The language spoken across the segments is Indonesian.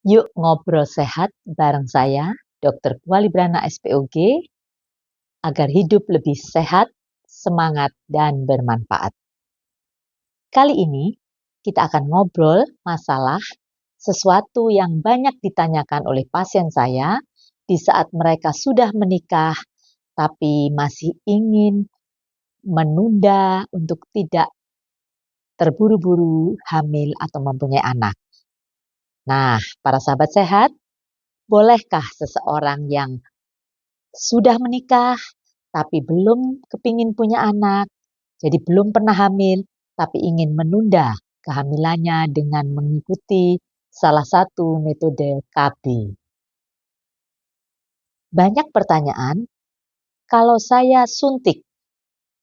Yuk ngobrol sehat bareng saya, Dr. Kualibrana SPOG, agar hidup lebih sehat, semangat, dan bermanfaat. Kali ini kita akan ngobrol masalah sesuatu yang banyak ditanyakan oleh pasien saya di saat mereka sudah menikah tapi masih ingin menunda untuk tidak terburu-buru hamil atau mempunyai anak. Nah, para sahabat sehat, bolehkah seseorang yang sudah menikah tapi belum kepingin punya anak, jadi belum pernah hamil, tapi ingin menunda kehamilannya dengan mengikuti salah satu metode KB? Banyak pertanyaan, kalau saya suntik,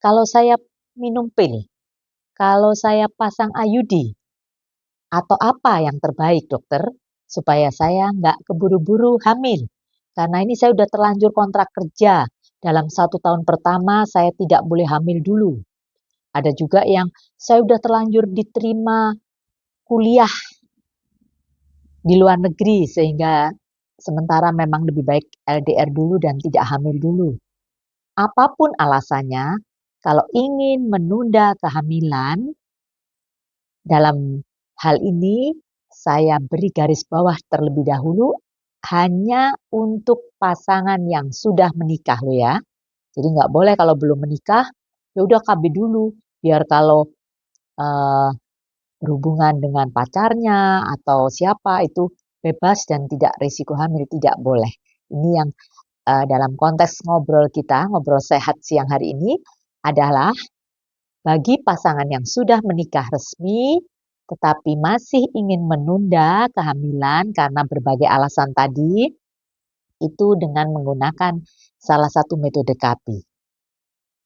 kalau saya minum pil, kalau saya pasang IUD, atau apa yang terbaik dokter, supaya saya nggak keburu-buru hamil? Karena ini saya udah terlanjur kontrak kerja, dalam 1 tahun pertama saya tidak boleh hamil dulu. Ada juga yang saya udah terlanjur diterima kuliah di luar negeri sehingga sementara memang lebih baik LDR dulu dan tidak hamil dulu. Apapun alasannya, kalau ingin menunda kehamilan, dalam hal ini saya beri garis bawah terlebih dahulu hanya untuk pasangan yang sudah menikah loh ya. Jadi nggak boleh kalau belum menikah, ya udah KB dulu. Biar kalau eh, berhubungan dengan pacarnya atau siapa itu bebas dan tidak risiko hamil, tidak boleh. Ini yang dalam konteks ngobrol kita, ngobrol sehat siang hari ini adalah bagi pasangan yang sudah menikah resmi tetapi masih ingin menunda kehamilan karena berbagai alasan tadi, itu dengan menggunakan salah satu metode KB.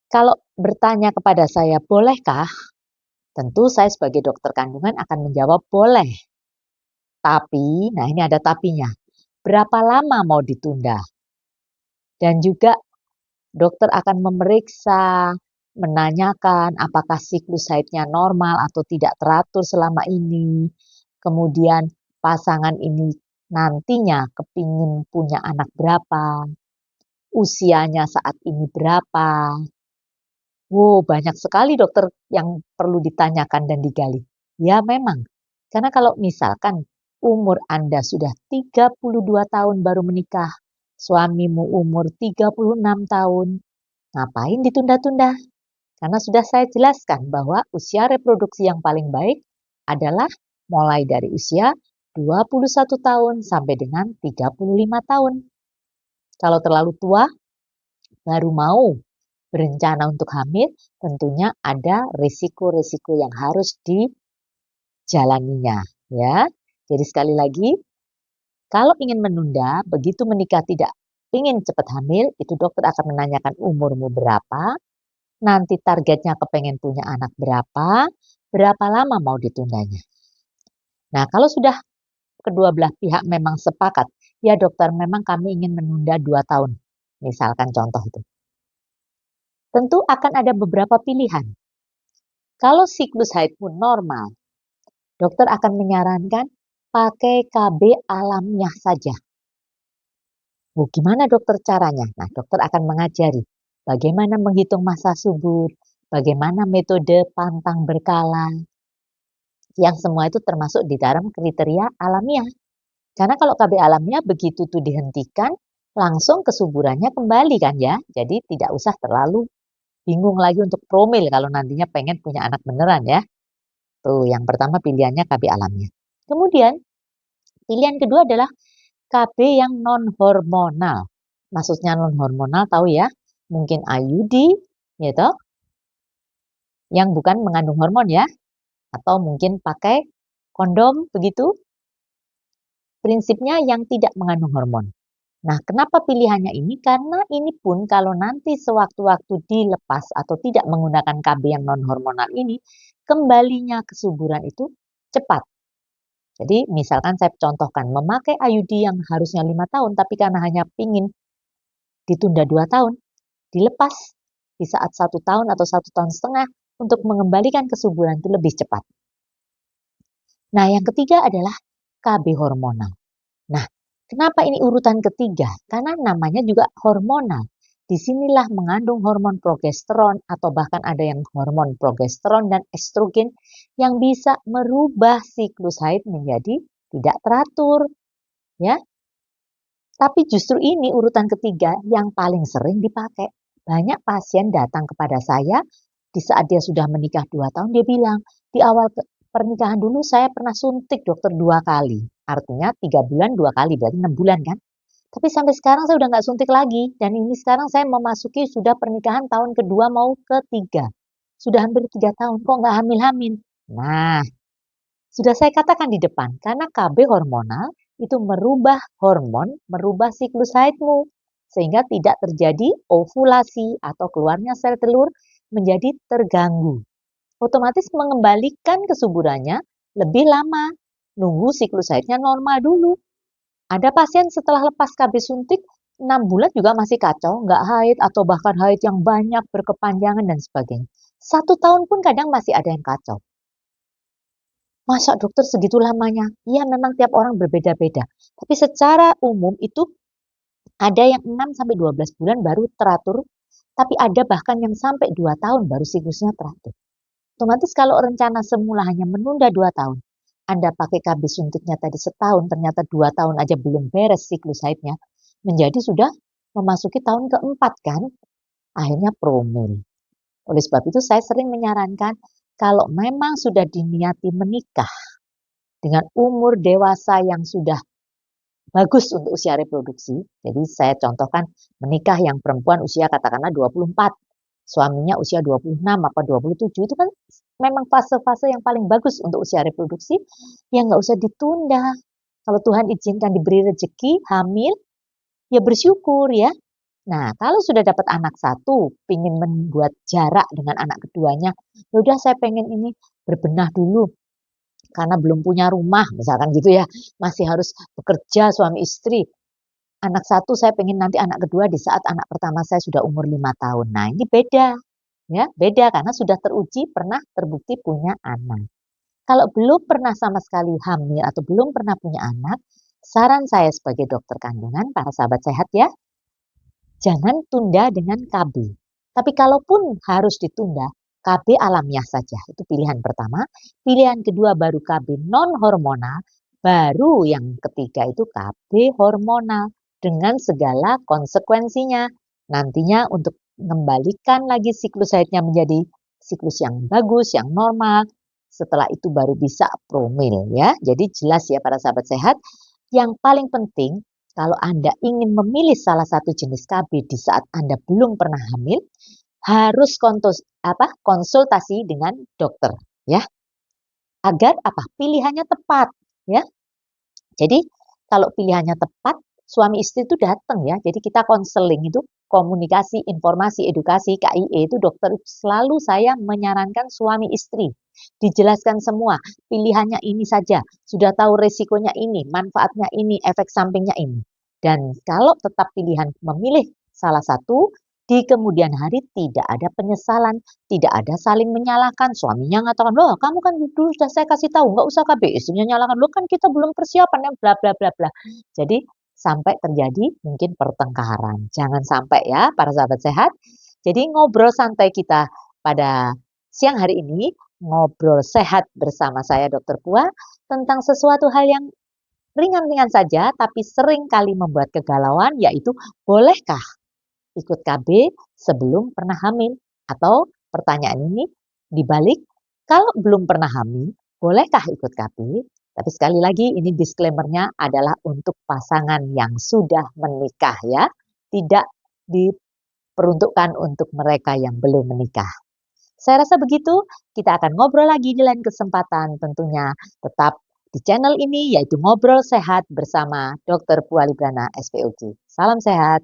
Kalau bertanya kepada saya, bolehkah? Tentu saya sebagai dokter kandungan akan menjawab boleh. Tapi, nah ini ada tapinya. Berapa lama mau ditunda? Dan juga dokter akan memeriksa, menanyakan apakah siklus haidnya normal atau tidak teratur selama ini. Kemudian pasangan ini nantinya kepingin punya anak berapa, usianya saat ini berapa. Wow, banyak sekali dokter yang perlu ditanyakan dan digali. Ya memang, karena kalau misalkan umur Anda sudah 32 tahun baru menikah, suamimu umur 36 tahun, ngapain ditunda-tunda? Karena sudah saya jelaskan bahwa usia reproduksi yang paling baik adalah mulai dari usia 21 tahun sampai dengan 35 tahun. Kalau terlalu tua, baru mau berencana untuk hamil, tentunya ada risiko-risiko yang harus dijalaninya, ya. Jadi sekali lagi, kalau ingin menunda, begitu menikah tidak ingin cepat hamil, itu dokter akan menanyakan umurmu berapa, nanti targetnya kepengen punya anak berapa lama mau ditundanya. Nah, kalau sudah kedua belah pihak memang sepakat, ya dokter memang kami ingin menunda 2 tahun, misalkan contoh itu. Tentu akan ada beberapa pilihan. Kalau siklus haidmu normal, dokter akan menyarankan pakai KB alamiah saja. Gimana dokter caranya? Nah, dokter akan mengajari bagaimana menghitung masa subur, bagaimana metode pantang berkala, yang semua itu termasuk di dalam kriteria alamiah. Karena kalau KB alamiah begitu tuh dihentikan, langsung kesuburannya kembali kan ya. Jadi tidak usah terlalu bingung lagi untuk promil kalau nantinya pengen punya anak beneran ya. Tuh, yang pertama pilihannya KB alamiah. Kemudian, pilihan kedua adalah KB yang non-hormonal. Maksudnya non-hormonal tahu ya, mungkin IUD, gitu, yang bukan mengandung hormon ya, atau mungkin pakai kondom begitu. Prinsipnya yang tidak mengandung hormon. Nah, kenapa pilihannya ini? Karena ini pun kalau nanti sewaktu-waktu dilepas atau tidak menggunakan KB yang non-hormonal ini, kembalinya kesuburan itu cepat. Jadi misalkan saya contohkan, memakai IUD yang harusnya 5 tahun, tapi karena hanya pingin ditunda 2 tahun, dilepas di saat 1 tahun atau 1,5 tahun untuk mengembalikan kesuburan itu lebih cepat. Nah, yang ketiga adalah KB hormonal. Kenapa ini urutan ketiga? Karena namanya juga hormonal. Disinilah mengandung hormon progesteron atau bahkan ada yang hormon progesteron dan estrogen yang bisa merubah siklus haid menjadi tidak teratur, ya. Tapi justru ini urutan ketiga yang paling sering dipakai. Banyak pasien datang kepada saya di saat dia sudah menikah 2 tahun, dia bilang, di awal pernikahan dulu saya pernah suntik dokter 2 kali. Artinya 3 bulan 2 kali, berarti 6 bulan kan. Tapi sampai sekarang saya udah nggak suntik lagi. Dan ini sekarang saya memasuki sudah pernikahan tahun kedua mau ketiga. Sudah hampir 3 tahun, kok nggak hamil-hamil. Nah, sudah saya katakan di depan, karena KB hormonal itu merubah hormon, merubah siklus haidmu. Sehingga tidak terjadi ovulasi atau keluarnya sel telur menjadi terganggu. Otomatis mengembalikan kesuburannya lebih lama. Nunggu siklus haidnya normal dulu. Ada pasien setelah lepas KB suntik 6 bulan juga masih kacau, nggak haid atau bahkan haid yang banyak berkepanjangan dan sebagainya. 1 tahun pun kadang masih ada yang kacau. Masa dokter segitu lamanya? Iya memang tiap orang berbeda-beda. Tapi secara umum itu ada yang 6 sampai 12 bulan baru teratur, tapi ada bahkan yang sampai 2 tahun baru siklusnya teratur. Otomatis kalau rencana semula hanya menunda 2 tahun, Anda pakai KB suntiknya tadi setahun, ternyata 2 tahun aja belum beres siklus haidnya, menjadi sudah memasuki tahun keempat kan, akhirnya promil. Oleh sebab itu saya sering menyarankan kalau memang sudah diniati menikah dengan umur dewasa yang sudah bagus untuk usia reproduksi. Jadi saya contohkan menikah yang perempuan usia katakanlah 24, suaminya usia 26 apa 27, itu kan memang fase-fase yang paling bagus untuk usia reproduksi, ya nggak usah ditunda. Kalau Tuhan izinkan diberi rezeki, hamil, ya bersyukur ya. Nah, kalau sudah dapat anak satu, ingin membuat jarak dengan anak keduanya, ya udah saya pengen ini berbenah dulu karena belum punya rumah, misalkan gitu ya, masih harus bekerja suami istri. Anak satu saya pengen nanti anak kedua di saat anak pertama saya sudah umur 5 tahun. Nah, ini beda, ya beda karena sudah teruji pernah terbukti punya anak. Kalau belum pernah sama sekali hamil atau belum pernah punya anak, saran saya sebagai dokter kandungan, para sahabat sehat ya, jangan tunda dengan KB. Tapi kalaupun harus ditunda, KB alamiah saja. Itu pilihan pertama. Pilihan kedua baru KB non hormonal. Baru yang ketiga itu KB hormonal dengan segala konsekuensinya. Nantinya untuk mengembalikan lagi siklus haidnya menjadi siklus yang bagus, yang normal. Setelah itu baru bisa promil ya. Jadi jelas ya para sahabat sehat. Yang paling penting kalau Anda ingin memilih salah satu jenis KB di saat Anda belum pernah hamil, harus konsultasi dengan dokter ya. Agar apa? Pilihannya tepat ya. Jadi kalau pilihannya tepat, suami istri itu datang ya. Jadi kita konseling itu komunikasi, informasi, edukasi, KIE itu dokter selalu saya menyarankan suami istri. Dijelaskan semua, pilihannya ini saja. Sudah tahu resikonya ini, manfaatnya ini, efek sampingnya ini. Dan kalau tetap pilihan memilih salah satu, di kemudian hari tidak ada penyesalan, tidak ada saling menyalahkan. Suaminya mengatakan, loh kamu kan dulu sudah saya kasih tahu, nggak usah KB. Istrinya nyalakan, loh kan kita belum persiapan, ya bla bla bla bla. Jadi sampai terjadi mungkin pertengkaran. Jangan sampai ya para sahabat sehat. Jadi ngobrol santai kita pada siang hari ini, ngobrol sehat bersama saya Dr. Pua tentang sesuatu hal yang ringan-ringan saja tapi sering kali membuat kegalauan, yaitu bolehkah ikut KB sebelum pernah hamil? Atau pertanyaan ini dibalik, kalau belum pernah hamil, bolehkah ikut KB? Tapi sekali lagi ini disclaimer-nya adalah untuk pasangan yang sudah menikah ya. Tidak diperuntukkan untuk mereka yang belum menikah. Saya rasa begitu, kita akan ngobrol lagi di lain kesempatan tentunya. Tetap di channel ini yaitu Ngobrol Sehat bersama Dr. Pua Librana SPOG. Salam sehat.